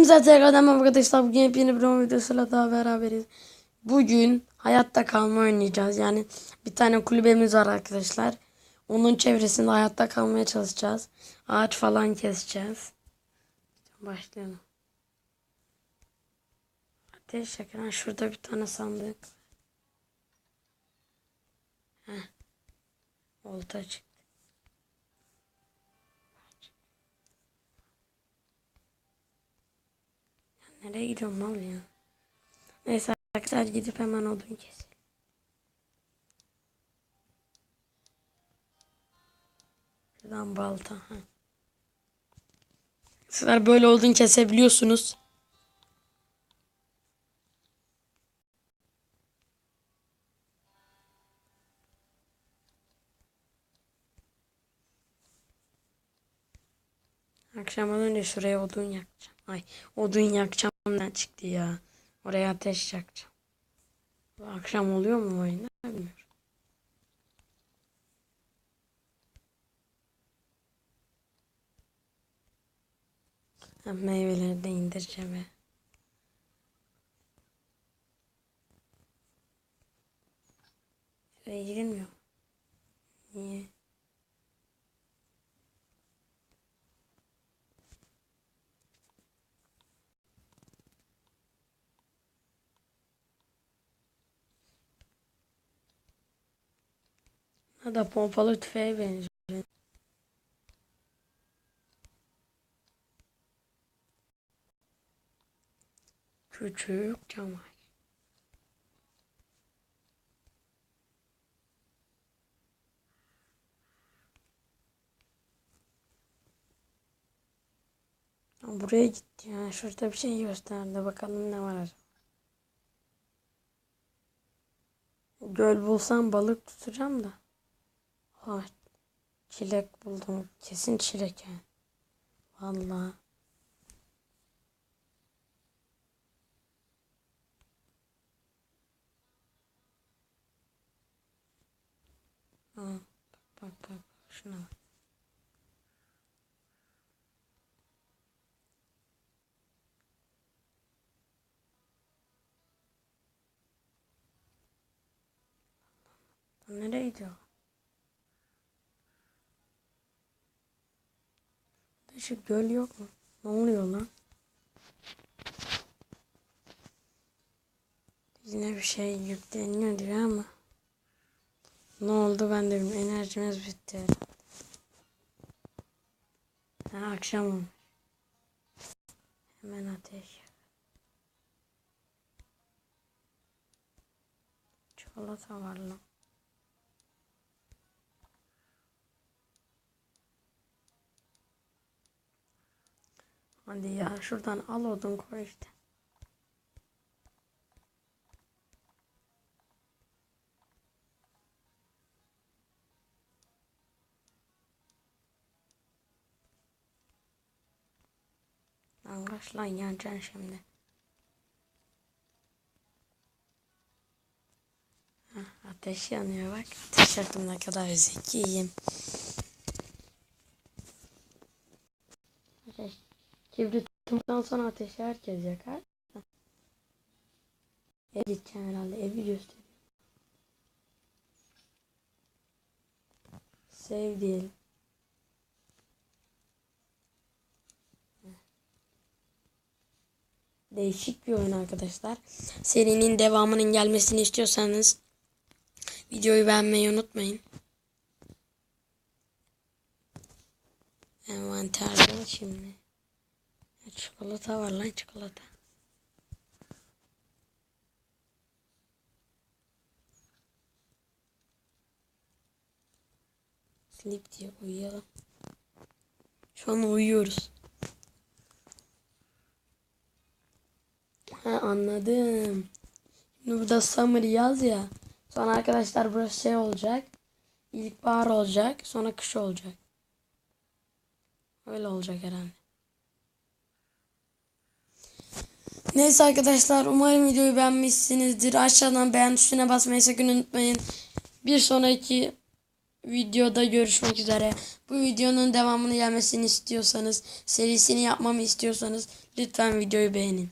Zaten arkadaşlar bugün yeni bir videosuyla daha beraberiz. Bugün hayatta kalma oynayacağız. Yani bir tane kulübemiz var arkadaşlar. Onun çevresinde hayatta kalmaya çalışacağız. Ağaç falan keseceğiz. Başlayalım. Ateş yakın. Şurada bir tane sandık. Heh. Olta çıktı. Nereye gidiyorum lan ya? Neyse arkadaşlar gidip hemen odun keselim. Şuradan balta. Sizler böyle odun kesebiliyorsunuz. Akşamdan önce şuraya odun yakacağım. Ay, odun yakacağım ne çıktı ya. Oraya ateş yakacağım. Akşam oluyor mu oyunda bilmiyorum. Meyveleri de indireceğim. Şuraya girilmiyor. Niye? Ha da pompalı tüfeğe benziyor. Küçük cam. Buraya gitti ya. Şurada bir şey gösterdi. Bakalım ne var acaba. Göl bulsam balık tutacağım da. Ha, çilek buldum. Kesin çilek yani. Vallahi. Ha, bak şuna bak. Nereye gidiyor? Şu göl yok mu? Ne oluyor lan? Yine bir şey yükleniyor diyor ama. Ne oldu ben de bilmiyorum. Enerjimiz bitti. Ha, akşam olmuş. Hemen ateş. Çikolata var lan. Hadi ya şuradan al odun koy işte. Lan kaç lan yanacaksın şimdi. Heh, ateş yanıyor bak. Ateş yaktım ne kadar zekiyim. Ateş. Kibrit tuttuktan sonra ateşi herkes yakar. Eve gideceğim herhalde. Evi göstereyim. Sev diyelim. Değişik bir oyun arkadaşlar. Serinin devamının gelmesini istiyorsanız videoyu beğenmeyi unutmayın. Envanterde şimdi. Çikolata var lan çikolata. Sleep diye uyuyalım. Şu an uyuyoruz. Ha, anladım. Şimdi burada summer yaz ya. Sonra arkadaşlar burası şey olacak. İlkbahar olacak. Sonra kış olacak. Öyle olacak herhalde. Neyse arkadaşlar umarım videoyu beğenmişsinizdir. Aşağıdan beğen tuşuna basmayı sakın unutmayın. Bir sonraki videoda görüşmek üzere. Bu videonun devamını gelmesini istiyorsanız, serisini yapmamı istiyorsanız lütfen videoyu beğenin.